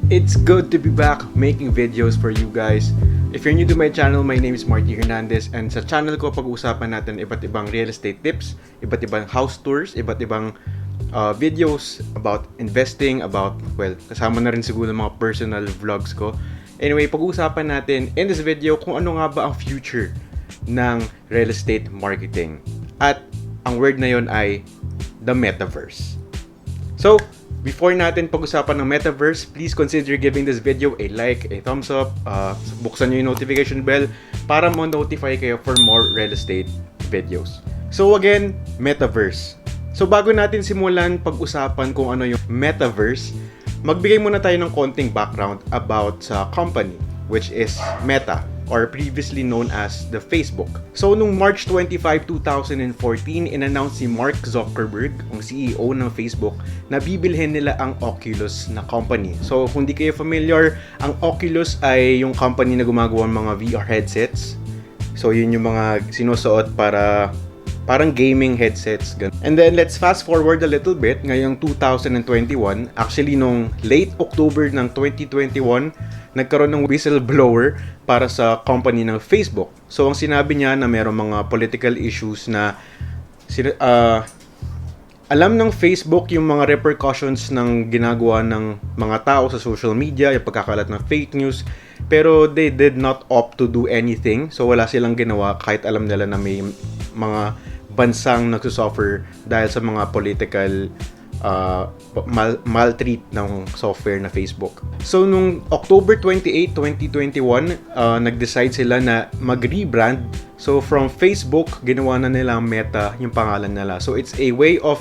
It's good to be back making videos for you guys. If you're new to my channel, my name is Marty Hernandez, and sa channel ko pag-uusapan natin iba't ibang real estate tips, iba't ibang house tours, iba't ibang videos about investing, kasama na rin siguro mga personal vlogs ko. Anyway, pag-uusapan natin in this video kung ano nga ba ang future ng real estate marketing. At ang word na yon ay the metaverse. So, before natin pag-usapan ng metaverse, please consider giving this video a like, a thumbs up, buksan nyo yung notification bell para mo-notify kayo for more real estate videos. So again, metaverse. So bago natin simulan pag-usapan kung ano yung metaverse, magbigay muna tayo ng konting background about sa company, which is Meta, or previously known as the Facebook. So, nung March 25, 2014, in-announce si Mark Zuckerberg, ang CEO ng Facebook, na bibilhin nila ang Oculus na company. So, kung di kayo familiar, ang Oculus ay yung company na gumagawa ng mga VR headsets. So, yun yung mga sinusuot para parang gaming headsets. And then, let's fast forward a little bit. Ngayong 2021, actually nung late October ng 2021, nagkaroon ng whistleblower para sa company ng Facebook. So, ang sinabi niya na mayroong mga political issues na alam ng Facebook yung mga repercussions ng ginagawa ng mga tao sa social media, yung pagkakalat ng fake news, pero they did not opt to do anything. So, wala silang ginawa kahit alam nila na may mga bansang nagsusuffer dahil sa mga political maltreat ng software na Facebook. So, nung October 28, 2021, nag-decide sila na mag-rebrand. So, from Facebook, ginawa na nila Meta yung pangalan nila. So, it's a way of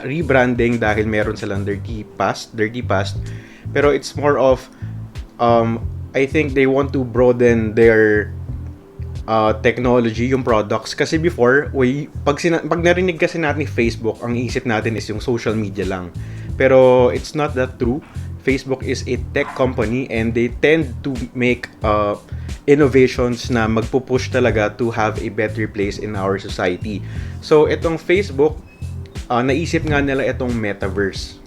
rebranding dahil meron silang dirty past. Pero it's more of, I think they want to broaden their technology, yung products. Kasi before, pag narinig kasi natin Facebook, ang isip natin is yung social media lang. Pero it's not that true. Facebook is a tech company and they tend to make innovations na magpupush talaga to have a better place in our society. So, itong Facebook, naisip nga nila itong metaverse.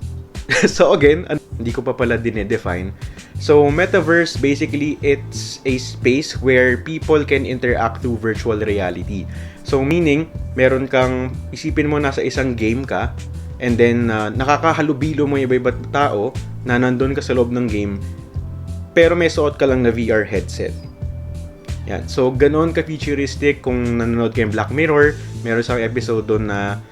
So again, hindi ko pa pala dinedefine. So metaverse, basically, it's a space where people can interact through virtual reality. So meaning, meron kang, isipin mo nasa isang game ka, and then nakakahalubilo mo yung iba-ibang tao na nandun ka sa loob ng game, pero may suot ka lang na VR headset. Yan. So ganoon ka-futuristic. Kung nanonood kayo ng Black Mirror, meron isang episode doon na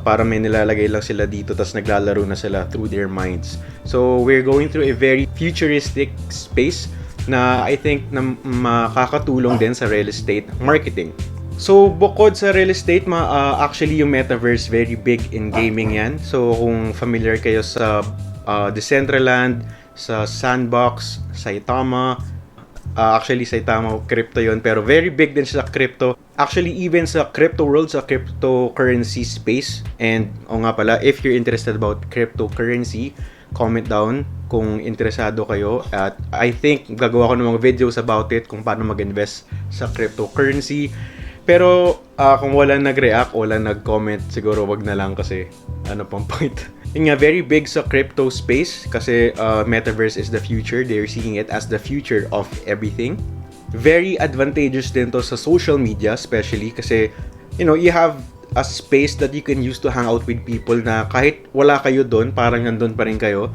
para may nilalagay lang sila dito tas naglalaro na sila through their minds. So we're going through a very futuristic space na I think na makakatulong din sa real estate marketing. So bukod sa real estate, actually yung metaverse very big in gaming yan. So kung familiar kayo sa Decentraland, sa Sandbox, Saitama, actually Saitama crypto yon, pero very big din sa crypto. Actually, even sa crypto world, sa cryptocurrency space. And nga pala, if you're interested about cryptocurrency, comment down kung interesado kayo. At I think gagawa ko ng mga videos about it kung paano mag-invest sa cryptocurrency. Pero kung wala nag-react, wala nag-comment, siguro wag na lang kasi ano pang point. Yun nga, very big sa crypto space kasi metaverse is the future. They're seeing it as the future of everything. Very advantageous din to sa social media, especially kasi you have a space that you can use to hang out with people na kahit wala kayo doon, parang nandun pa rin kayo.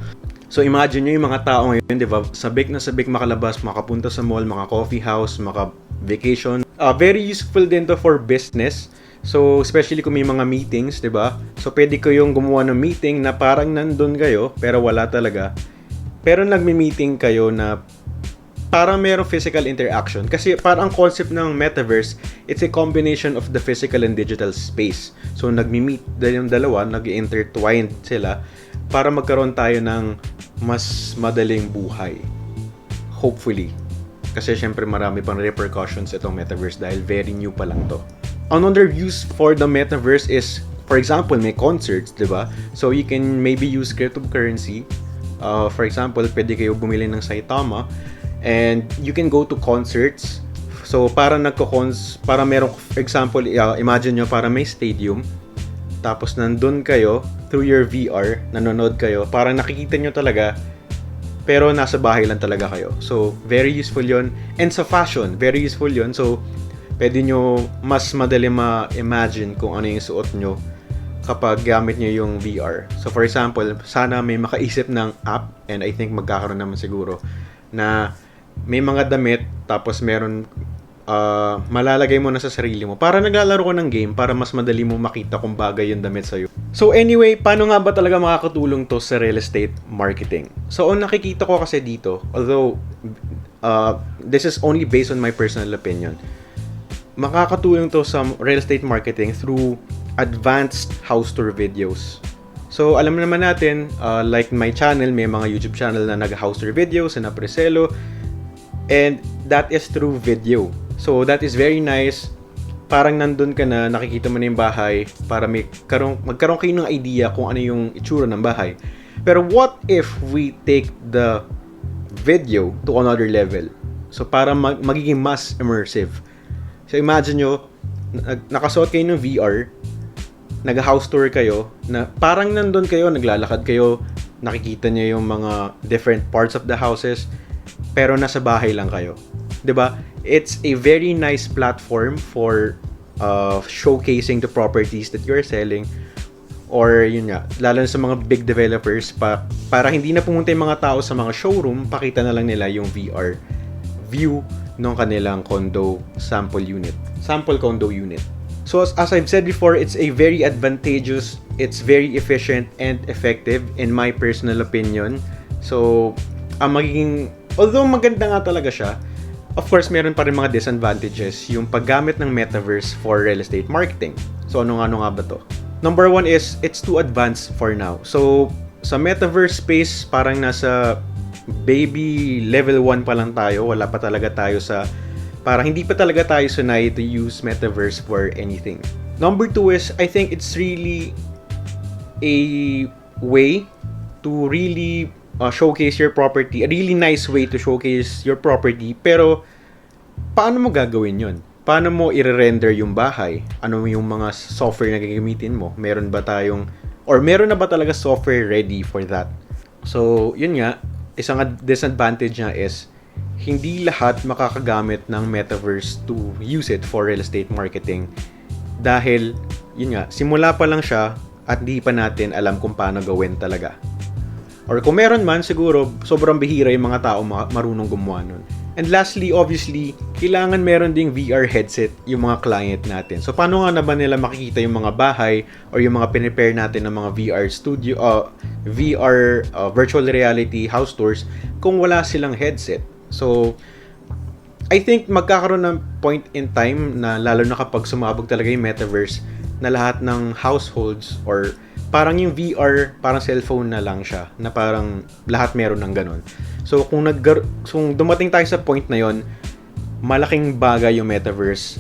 So imagine nyo yung mga tao ngayon, di ba? Sabik na sabik makalabas, makapunta sa mall, mga coffee house, maka-vacation. Very useful din to for business. So especially kung may mga meetings, di ba? So pwede kayong gumawa ng meeting na parang nandun kayo, pero wala talaga. Pero nagmi-meeting kayo na parang merong physical interaction. Kasi parang ang concept ng metaverse, it's a combination of the physical and digital space. So nagmi-meet yung dalawa, nag-intertwined sila para magkaroon tayo ng mas madaling buhay. Hopefully. Kasi syempre marami pang repercussions itong metaverse dahil very new pa lang to. Another use for the metaverse is, for example, may concerts, di ba? So you can maybe use cryptocurrency. For example, pwede kayo bumili ng Saitama and you can go to concerts. So para merong, for example, imagine nyo para may stadium, tapos nandun kayo through your VR, nanonood kayo, parang nakikita nyo talaga pero nasa bahay lang talaga kayo. So, very useful yon. And sa fashion, very useful yon. So, pwede nyo mas madali ma-imagine kung ano yung suot nyo kapag gamit nyo yung VR. So, for example, sana may makaisip ng app, and I think magkakaroon naman siguro, na may mga damit, tapos meron, malalagay mo na sa sarili mo para naglalaro ko ng game, para mas madali mo makita kung bagay yung damit sa'yo. So anyway, paano nga ba talaga makakatulong to sa real estate marketing? So ang nakikita ko kasi dito, although this is only based on my personal opinion, makakatulong to sa real estate marketing through advanced house tour videos. So alam naman natin, like my channel, may mga YouTube channel na nag-house tour videos na preselo, and that is through video. So that is very nice. Parang nandun ka na, nakikita mo na yung bahay para magkaroon kayo ng idea kung ano yung itsura ng bahay. Pero what if we take the video to another level? So para magiging mas immersive. So imagine nyo, nakasuot kayo ng VR, nag-house tour kayo, na parang nandun kayo, naglalakad kayo, nakikita nyo yung mga different parts of the houses, pero nasa bahay lang kayo. 'Di ba? It's a very nice platform for showcasing the properties that you're selling, or yun nga, lalo na sa mga big developers, para hindi na pumunta yung mga tao sa mga showroom, pakita na lang nila yung VR view ng kanilang condo sample condo unit. So as I've said before, it's a very advantageous, it's very efficient and effective in my personal opinion. So although maganda nga talaga siya, of course, meron pa rin mga disadvantages yung paggamit ng metaverse for real estate marketing. So, ano nga ba to? Number one is, it's too advanced for now. So, sa metaverse space, parang nasa baby level 1 pa lang tayo. Wala pa talaga tayo parang hindi pa talaga tayo sanay to use metaverse for anything. Number two is, I think it's really a way to really showcase your property, a really nice way to showcase your property, pero paano mo gagawin yun? Paano mo i-render yung bahay? Ano yung mga software na gagamitin mo? Meron na ba talaga software ready for that? So, yun nga, isang disadvantage niya is, hindi lahat makakagamit ng metaverse to use it for real estate marketing. Dahil, yun nga, simula pa lang siya at di pa natin alam kung paano gawin talaga. Or kung meron man, siguro, sobrang bihira yung mga tao marunong gumawa nun. And lastly, obviously, kailangan meron ding VR headset yung mga client natin. So, paano nga na ba nila makikita yung mga bahay or yung mga pinipare natin ng mga VR studio, virtual reality house tours kung wala silang headset? So, I think magkakaroon ng point in time na lalo na kapag sumabog talaga yung metaverse na lahat ng households or parang yung VR, parang cellphone na lang siya, na parang lahat meron ng ganun. So, kung dumating tayo sa point na yon, malaking bagay yung metaverse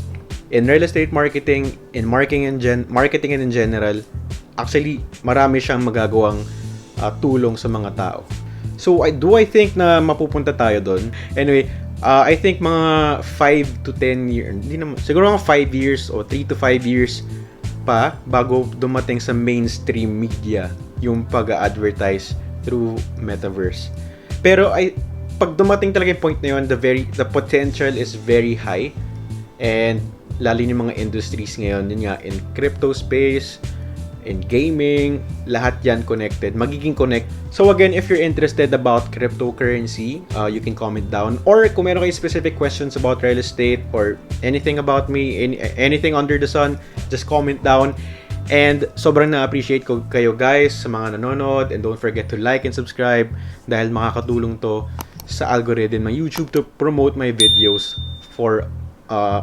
in real estate marketing, in marketing and in general. Actually, marami siyang magagawang tulong sa mga tao. So, I think na mapupunta tayo doon. Anyway, I think mga 5 to 10 years, hindi naman, siguro mga 5 years o 3 to 5 years pa bago dumating sa mainstream media yung pag-advertise through metaverse. Pero pag dumating talaga yung point na yun, the potential is very high, and lalo yung mga industries ngayon, yun nga, in crypto space, in gaming, lahat yan magiging connect. So again, if you're interested about cryptocurrency, you can comment down, or kung meron kayo specific questions about real estate or anything about me, anything under the sun, just comment down. And sobrang na-appreciate ko kayo guys sa mga nanonood, and don't forget to like and subscribe dahil makakatulong to sa algorithm ng YouTube to promote my videos for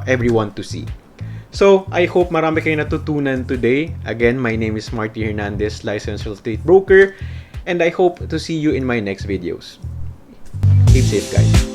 everyone to see. So, I hope marami kayong natutunan today. Again, my name is Marty Hernandez, licensed real estate broker, and I hope to see you in my next videos. Keep safe, guys.